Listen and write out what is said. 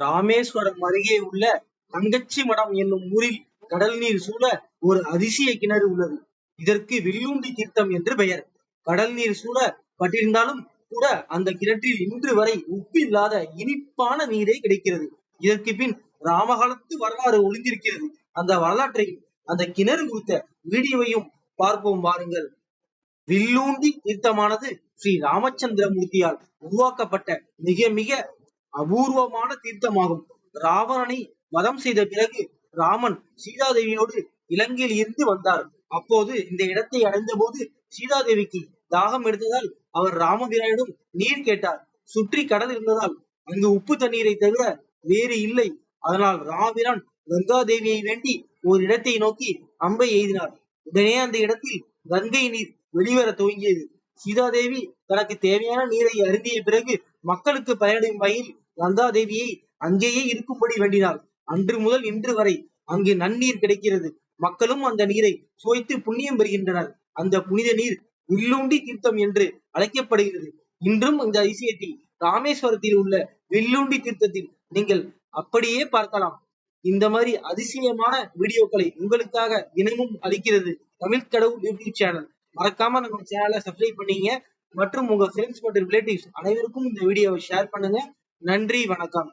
ராமேஸ்வரம் அருகே உள்ள தங்கச்சி மடம் என்னும் ஊரில் கடல் நீர் சூழ ஒரு அதிசய கிணறு உள்ளது. இதற்கு வில்லுண்டி தீர்த்தம் என்று பெயர். கடல் நீர் சூழ பட்டிருந்தாலும் கூட அந்த கிணற்றில் இன்று வரை உப்பில்லாத இனிப்பான நீரே கிடைக்கிறது. இதற்கு பின் ராமகாலத்து வரலாறு ஒளிந்திருக்கிறது. அந்த வரலாற்றையும் அந்த கிணறு குறித்த வீடியோவையும் பார்ப்போம் வாருங்கள். வில்லூண்டி தீர்த்தமானது ஸ்ரீ ராமச்சந்திரமூர்த்தியால் உருவாக்கப்பட்ட மிக மிக அபூர்வமான தீர்த்தமாகும். ராவணனை வதம் செய்த பிறகு ராமன் சீதாதேவியோடு இலங்கையில் இருந்து வந்தார். அப்போது இந்த இடத்தை அடைந்த போது சீதாதேவிக்கு தாகம் எடுத்ததால் அவர் ராமபிரானிடம் நீர் கேட்டார். சுற்றி கடல் இருந்ததால் அங்கு உப்பு தண்ணீரை தவிர வேறு இல்லை. அதனால் ராமபிரான் கங்காதேவியை வேண்டி ஒரு இடத்தை நோக்கி அம்பை எய்தினார். உடனே அந்த இடத்தில் கங்கை நீர் வெளிவர துவங்கியது. சீதாதேவி தனக்கு தேவையான நீரை அருந்திய பிறகு மக்களுக்கு பயனடையும் வகையில் கங்காதேவியை அங்கேயே இருக்கும்படி வேண்டினார். அன்று முதல் இன்று வரை அங்கு நன்னீர் கிடைக்கிறது. மக்களும் அந்த நீரை சுவைத்து புண்ணியம் பெறுகின்றனர். அந்த புனித நீர் வில்லுண்டி தீர்த்தம் என்று அழைக்கப்படுகிறது. இன்றும் இந்த அதிசயத்தை ராமேஸ்வரத்தில் உள்ள வில்லுண்டி தீர்த்தத்தில் நீங்கள் அப்படியே பார்க்கலாம். இந்த மாதிரி அதிசயமான வீடியோக்களை உங்களுக்காக தினமும் அளிக்கிறது தமிழ் கடவுள் யூடியூப் சேனல். மறக்காம நம்ம சேனலை சப்ஸ்கிரைப் பண்ணீங்க மற்றும் உங்க ஃப்ரெண்ட்ஸ் மற்றும் ரிலேட்டிவ்ஸ் அனைவருக்கும் இந்த வீடியோவை ஷேர் பண்ணுங்க. நன்றி, வணக்கம்.